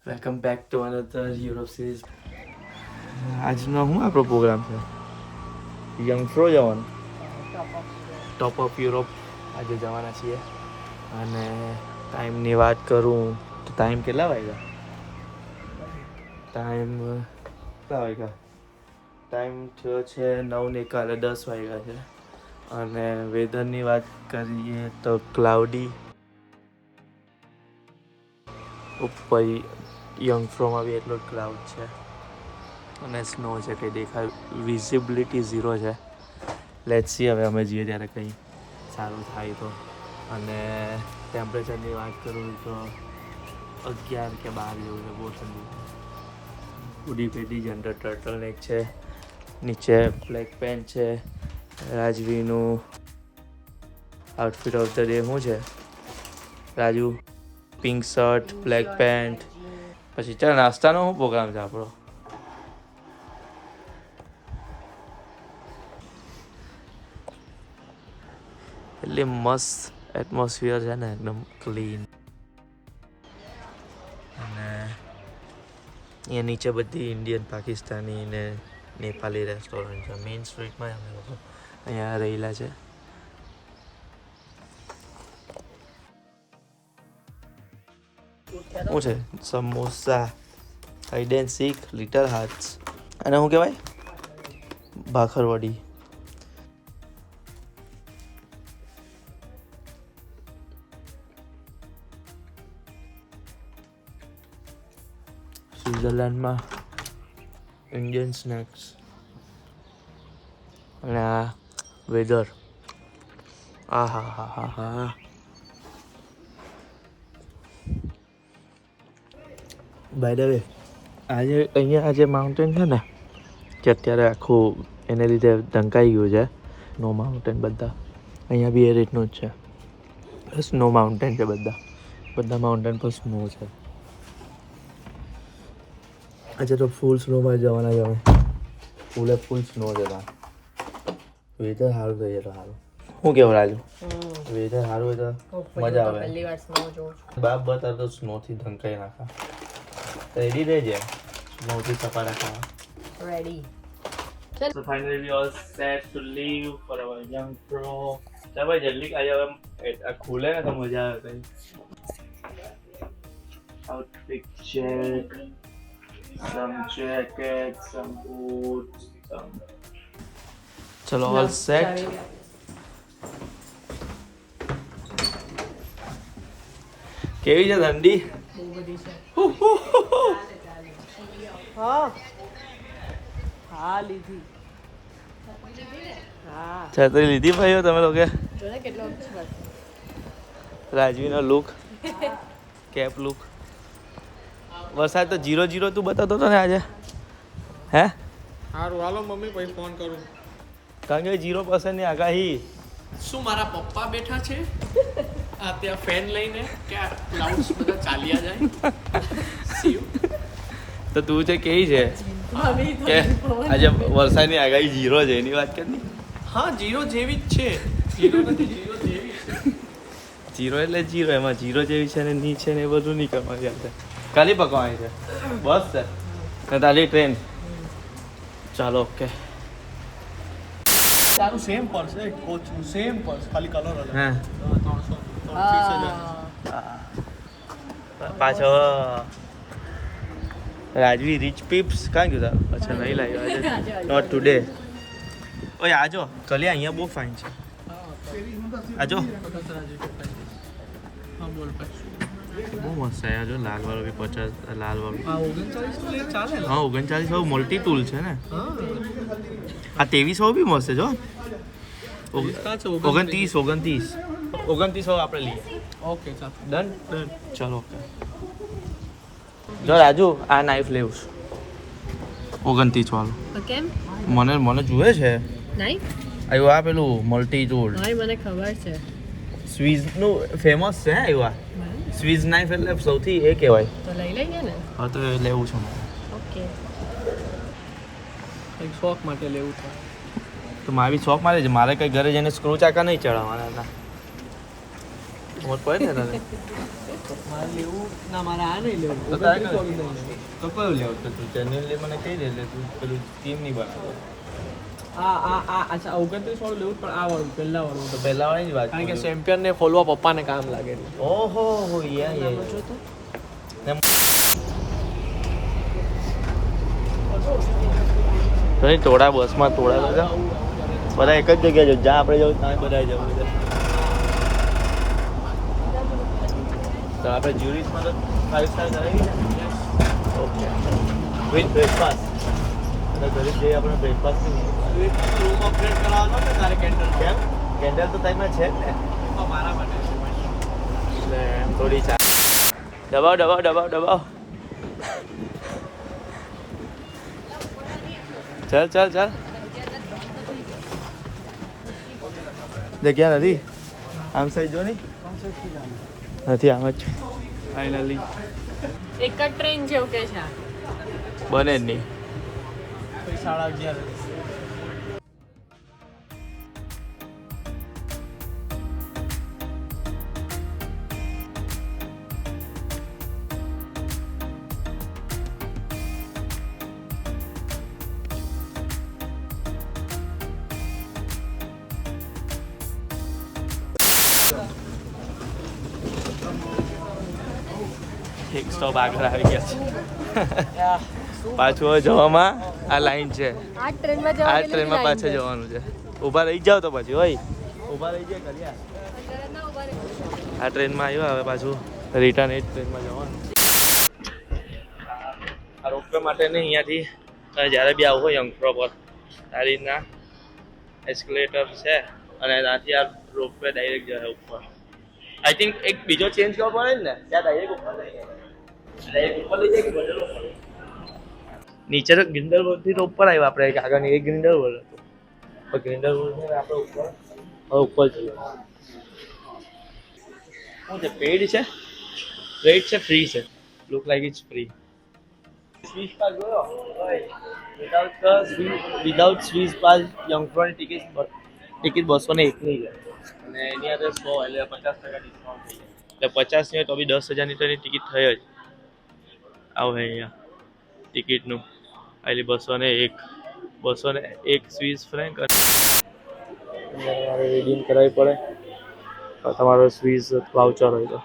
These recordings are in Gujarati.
Welcome back to another Europe series. આજનો શું આપણો પ્રોગ્રામ છે? યંગફ્રો જવાનું, ટોપ ઓફ યુરોપ આજે જવાના છીએ. અને ટાઈમની વાત કરું તો ટાઈમ કેટલા વાગ્યા? ટાઈમ થયો છે 9 ને 10 વાગ્યા છે. અને વેધરની વાત કરીએ તો ક્લાઉડી, ઉપર યંગફ્રોમાં બી એટલો જ ક્લાઉડ છે અને સ્નો છે, કંઈ દેખાય વિઝિબિલિટી ઝીરો છે. લેટ્સ સી હવે અમે જઈએ ત્યારે કંઈ સારું થાય તો. અને ટેમ્પરેચરની વાત કરું તો 11 કે 12 જેવું છે, બહુ ઠંડુ. ઉડી પેટી જનરલ ટર્ટલ નેક છે, નીચે બ્લેક પેન્ટ છે. રાજવીનું આઉટફિટ ઓફ ધ ડે શું છે Raju? Pink shirt, black pant. પછી ચાલ નાસ્તાનો શું પ્રોગ્રામ છે આપણો? એટલી મસ્ત એટમોસ્ફિયર છે ને, એકદમ ક્લીન. અને અહીંયા નીચે બધી ઇન્ડિયન, પાકિસ્તાની ને નેપાળી રેસ્ટોરન્ટ છે. મેઇન સ્ટ્રીટમાં અમે લોકો અહીંયા રહેલા છે. શું છે? Samosa, hide and seek, little hearts. અને શું કહેવાય? ભાખરવડી. સ્વિટ્ઝરલેન્ડમાં ઇન્ડિયન સ્નેક્સ અને આ વેધર, આ હા હા હા હા. બાય ધ વે, અહીંયા જે માઉન્ટેન છે ને, કે અત્યારે આખું એને લીધે ઢંકાઈ ગયું છે. સ્નો માઉન્ટેન બધા અહીંયા બી એ રીતનું જ છે. સ્નો માઉન્ટેન છે બધા માઉન્ટેન પર સ્નો છે. આજે તો ફૂલ સ્નોમાં જવાના છે અમે. ફૂલ સ્નો છે ત્યાં. વેધર સારું થઈ જાય તો સારું. શું કેવું રાજુ? વેધર સારું હોય તો મજા આવે. બાપ બતા તો સ્નોથી ઢંકાઈ નાખા. રેડી રહેજે સ્નોથી સપાટા ખાવા. Ready. So finally we all set to leave for our young pro. ચાલ ભાઈ જલ્દી આજે હવે આ ખુલે ને તો મજા આવે કઈ. Outfit check, some jackets, some boots, some. ચલો all set. કેવી છે ઠંડી? બહુ બધી છે. હા લીધી. હા છત્રી લીધી ભાઈઓ તમે લોકો? જો ને કેટલો રાજવીનો લુક, કેપ લુક. વરસાદ તો 0-0 તું બતાતો હતો ને આજે? હે સારું હાલો મમ્મી પછી ફોન કરું. કારણ કે 0% ની આગાહી. શું મારા પપ્પા બેઠા છે આ ત્યાં ફેન લઈને કે ક્લાઉડ્સ બધા ચાલ્યા જાય? તો તું છે કેવી છે કે આજે વરસાદની આગાહી 0 છે એની વાત કરી? હા 0 જેવી જ છે. 0 નથી 0 જેવી છે. 0 એટલે 0, એમાં 0 જેવી છે ને ની છે ને એ બધું નહીં કરવાનું યાર. કાલી પકવાની છે બસ છે ને તારી ટ્રેન. ચાલો ઓકે. તારું સેમ પર્સ છે કોચનું સેમ પર્સ ખાલી કલર અલગ. હા 330,000 પાછો રાજવી રીચ પીપ્સ કાં ગયું તારું? અચ્છા નહીં લાવ્યો આજે, નોટ ટુડે. ઓય આજો કલિયા અહીંયા બહુ ફાઇન છે. આજો હા બોલ પછી બહુ મસ્ત છે આજો. લાલ વાળો બી 50, લાલ વાળો આ 39 તો લે ચાલે ને? હા 39 વાળું મલ્ટી ટૂલ છે ને. હા આ 23 વાળું બી મસ્ત છે જો. 29 વાળું આપણે લઈએ. ઓકે ચાલ ડન. ચલો ઓકે. જો રાજુ આ નાઈફ લેવું 29 વાળું. કેમ? મને જુએ છે. નહીં આવ્યું આ પેલું મલ્ટી ટૂલ ભાઈ મને ખબર છે. સ્વીઝનું ફેમસ છે. આવ્યું આ સ્વીઝ નાઈફ એટલે સૌથી એ કહેવાય. તો લઈ લઈએ ને. હા તો એ લેવું છે મારે. ઓકે એક શોખ માટે લેવું થાય. તો મારી શોખ મારે છે. મારે કઈ ઘરે જઈને સ્ક્રૂ ચાકા નહીં ચડાવવાના હતા. સમજ પડે ને તને મારે લેવું ના મારે આ નહીં લેવું તો તારે કયું તો કયું લેવું તો તું જેન્યુઅલી મને કહી દે એટલે તું પેલું સ્કીમ નહીં બનાવો અચ્છા 29 વાળું લેવું પણ આ વાળું પહેલા વાળું તો પહેલા વાળી જ વાત કારણ કે ચેમ્પિયન ને ખોલવા પપ્પાને કામ લાગે એટલે. ઓહો હો યા નહીં થોડા બસમાં થોડા બધા એક જ જગ્યાએ જવું જ્યાં આપણે જવું ત્યાં બધા જવું છે તો આપણે જ્યુરિસમાં તો 5 સ્ટાર કરાવી ને ઓકે વિથ બ્રેકફાસ્ટ ઘરે જઈએ આપણે બ્રેકફાસ્ટ નહીં રૂમ અપગ્રેડ કરાવવાનો ને તારે કેન્ડલ કેમ કેન્ડલ તો ટાઈમમાં છે જ ને મારા માટે છે એટલે થોડી ચા દબાવ દબાવ દબાવ દબાવ ચાલ ચાલ ચાલ જગ્યા નથી આમ સાઈડ જો નહીં નથી આમ જ ફાઇનલી એક જ ટ્રેન જેવું કે છે બને જ નહીં 11:30 એક સ્ટોપ આગળ આવી ગયા છે પાછું હવે જવામાં આ લાઈન છે આ ટ્રેનમાં આ ટ્રેનમાં પાછળ જવાનું છે ઊભા રહી જાવ તો પછી હોય ઊભા રહી જાય કર્યા આ ટ્રેનમાં આવ્યો હવે પાછું રિટર્ન એ જ ટ્રેનમાં જવાનું આ રોપવે માટે ને અહીંયાથી તમે જ્યારે બી આવો હોય યંગપ્રો પર આ રીતના એસ્કેલેટર છે અને ત્યાંથી આ રોપવે ડાયરેક્ટ જાય ઉપર આઈ થિંક એક બીજો ચેન્જ કરવો પડે ને ત્યાં ડાયરેક્ટ ઉપર લઈ જાય ડાયરેક્ટ ઉપર લઈ જાય કે બદલવો પડે નીચે તો ગ્રિન્ડલવર્ડથી તો ઉપર આવ્યા આપણે આગળ એક ગ્રિન્ડલવર્ડ હતું પણ ગ્રિન્ડલવર્ડ આપણે ઉપર હવે ઉપર જઈએ શું છે પેડ છે રેટ છે ફ્રી છે look like it's free Swiss pass જોયો વિધાઉટ સ્વીસ પાસ યંગફ્રોની ટિકિટ 201 ની છે અને એની અંદર 100 એટલે 50% ડિસ્કાઉન્ટ થઈ જાય એટલે 50 ની હોય તો બી 10,000ની તો એની ટિકિટ થઈ જ આવે અહીંયા ટિકિટનું એટલે 201 સ્વીસ ફ્રેન્ક તમારે રીડીમ કરાવવી પડે તમારો સ્વીસ વાઉચર હોય તો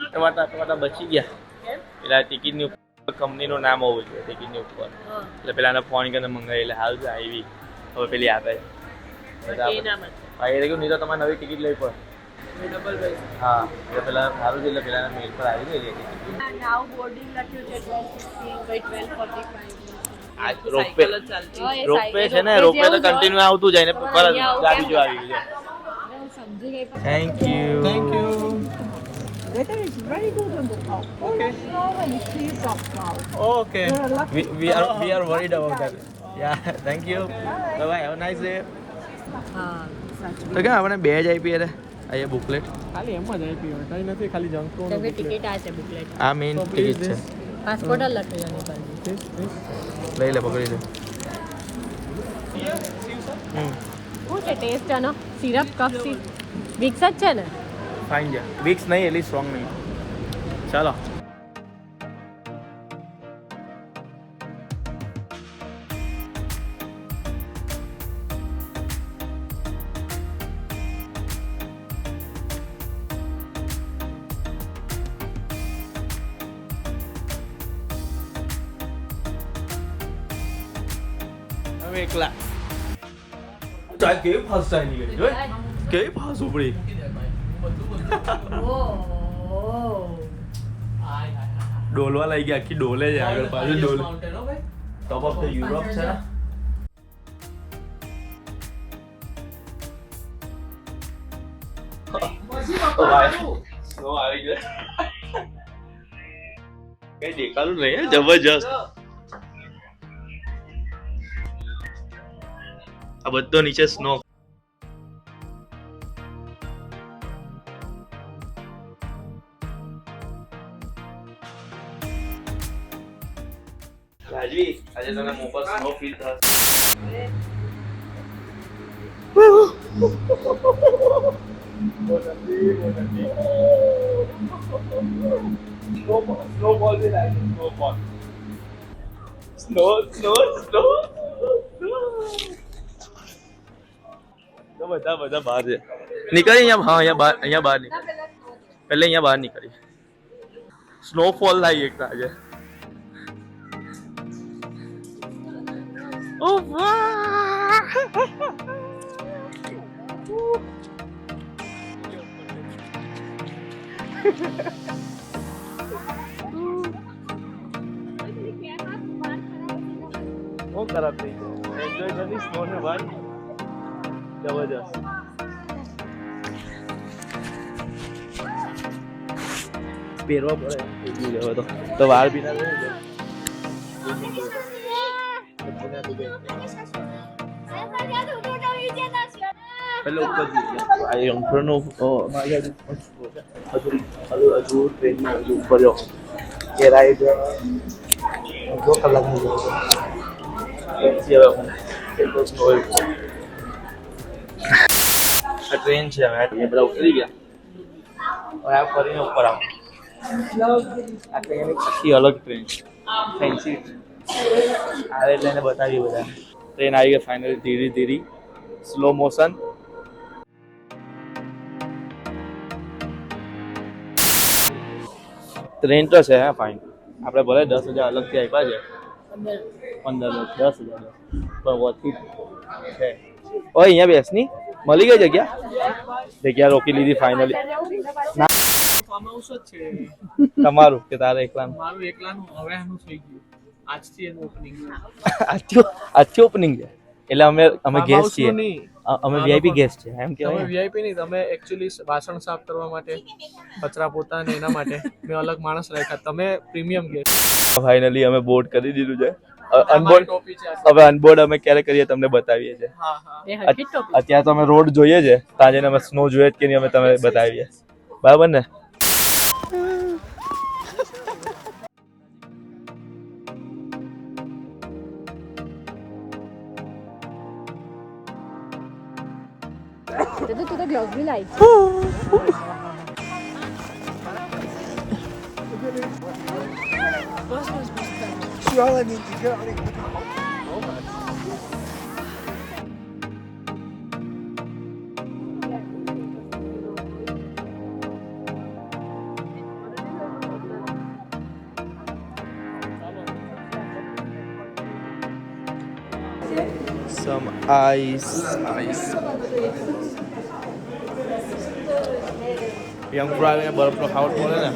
ટમાટા બચી ગયા પેલા ટિકિટની ઉપર કંપનીનું નામ હોવું જોઈએ ટિકિટની ઉપર એટલે પેલાને ફોન કરીને મંગાવી એટલે હાલ આવી હવે પેલી આપે નહીં તો તમારે નવી ટિકિટ લેવી પડે હા એટલે પેલા સારું છે એટલે પેલા મેલ પર આવી ગઈ રોપવે છે ને રોપવે તો કન્ટિન્યુ આવતું જાય ને પર ગાડી જો આવી ગયું thank you Weather is very good on the top. Okay. Snow and trees of now. Okay. we are worried about that yeah thank you bye bye have a nice day હા તો કે આપણે બે જ આપી એટલે અહીંયા બુકલેટ ખાલી એમ જ આપી હોય કંઈ નથી ખાલી જંક ફૂડ તમે ટિકિટ આ છે બુકલેટ આ મેઇન ટિકિટ છે પાસપોર્ટ જ લખી આની પર લઈ લે પકડી લે શું છે ટેસ્ટ આનો સિરપ કફ સિરપ વિક્સ જ છે ને ફાઇન છે વિક્સ નહીં એટલી સ્ટ્રોંગ નહીં ચાલો હવે એકલા ચાલ કેવી ફાસ્ટ ચાલી ગઈ જોઈ કેવી ફાસ્ટ ઉપડી ડોલવા લઈ ગયા આખી ડોલે છે આગળ પાછું ડોલે ટોપ ઓફ ધ યુરોપ છે ને સ્નો આવી ગયો કઈ દેખાતું નહીં જબરજસ્ત આ બધો નીચે સ્નો રાજવી આજે તને મોબાઈલ સ્નો ફીલ થશે Snowball भी लाएंगे, snowball. Snow. તો બધા બહાર છે. નીકળી અહીંયા, હા અહીંયા બહાર નીકળી. પહેલે અહીંયા બહાર નીકળી. સ્નોફોલ લાવી એક આજે. ઓ વાહ! બહુ ખરાબ થઈ ગયો. એન્જોય કરી સ્નો ને ભાઈ, જબરજસ્ત. પહેરવા પડે હવે તો વાર બી ના રહે. પેલો ઉપર આ યંત્રનો હજુ ટ્રેનમાં હજુ ઉપર રહ્યો એ રાઈડ 2 કલાકની આ ટ્રેન છે. હવે એ બધા ઉતરી ગયા. હવે આ ફરીને ઉપર આવો. આ ટ્રેન આખી અલગ ટ્રેન છે, ફેન્સી આવે એટલે એને બતાવી બધા. ટ્રેન આવી ગઈ ફાઇનલી, ધીરે ધીરે સ્લો મોશન. ટ્રેન તો છે હા ફાઇન. આપણે ભલે 10,000 અલગથી આપ્યા છે, 15 10,000 પણ વધી છે. ઓય અહીંયા બેસની મળી ગઈ જગ્યા રોકી લીધી ફાઇનલી. ફાર્મ હાઉસ જ છે તમારું કે તારે એકલાનું? મારું એકલાનું. હવે એનું થઈ ગયું, આજથી એનું ઓપનિંગ. આજથી ઓપનિંગ છે એટલે અમે ગેસ્ટ છીએ. અમે વીઆઈપી ગેસ્ટ છે એમ તમે કહેવાય. વીઆઈપી નહીં, તમે એકચ્યુઅલી વાસણ સાફ કરવા માટે, કચરા પોતા ને એના માટે મેં અલગ માણસ રાખ્યા. તમે પ્રીમિયમ ગેસ્ટ. ફાઇનલી અમે બોર્ડ કરી દીધું છે. અનબોર્ડ હવે અનબોર્ડ અમે ક્યારે કરીએ તમને બતાવીએ છીએ. હા હા એ હરખી જ ટોપી. અત્યારે તો અમે રોડ જોઈએ છે, ત્યાં જઈને અમે સ્નો જોઈએ જ કે નહીં અમે તમે બતાવીએ. બરાબર ને? તું તો ગ્લોવ્સ બી લાવી છે. Some ice. યંગ ફ્રાય ને બરફનો ખાવટ પડે ને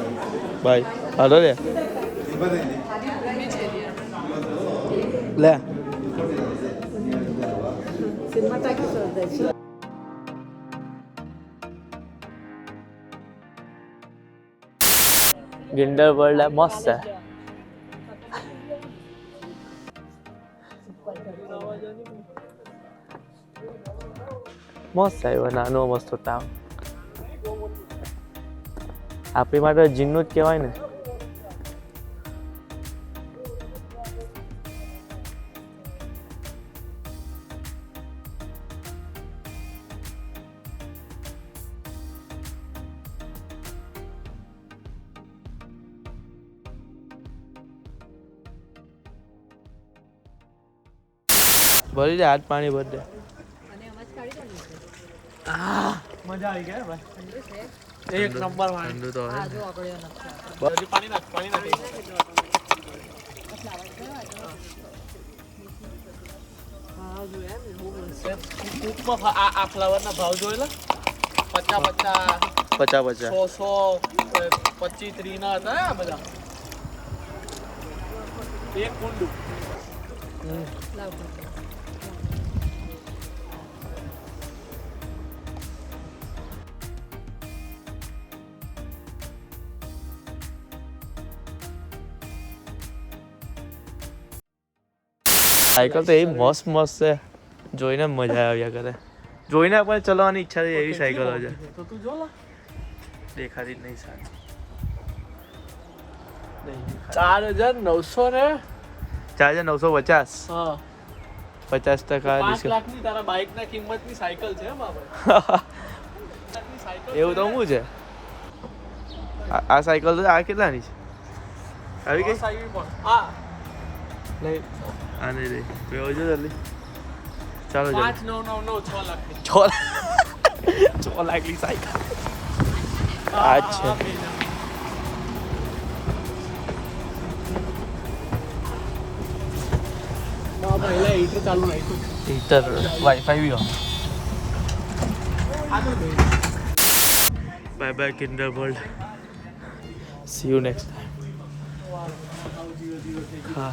ભાઈ. હાલો રે લે. ગિન્ડર વર્લ્ડ મસ્ત છે. મસ્ત આવ્યો, નાનો મસ્ત ટાઉન. આપણી માટે જીનનું જ કહેવાય ને. ભરી જાય હાથ પાણી ભરી દે. મજા આવી ગઈ ભાઈ, એક નંબર વાળી. ઠંડુ તો હોય ને. બધી પાણી નાખ. આ ફ્લાવરના ભાવ જોયેલા 50 50 100 25 30 ના હતા આ બધા. એક કુંડું સાયકલ તો એવી મસ્ત છે, જોઈને મજા આવ્યા કરે. જોઈને પણ ચલાવવાની ઈચ્છા થઈ એવી સાયકલો છે. તો તું જો લા, દેખાતી જ નહીં સારી. 4,900 ને 4,950. હા 50% 5 લાખની તારા બાઇક ના કિંમતની સાયકલ છે બાબા. સાયકલ એવું તો શું છે આ સાયકલ તો આ કેટલાની છે આવી ગઈ લઈ આને રે બેહો જો જલ્દી ચાલો 5,999 6 લાખ 6 લાખની સાયકલ આ જ છે પહેલા હીટર ચાલુ રાખ્યું heater wifi B on bye bye kinder world C you next time હા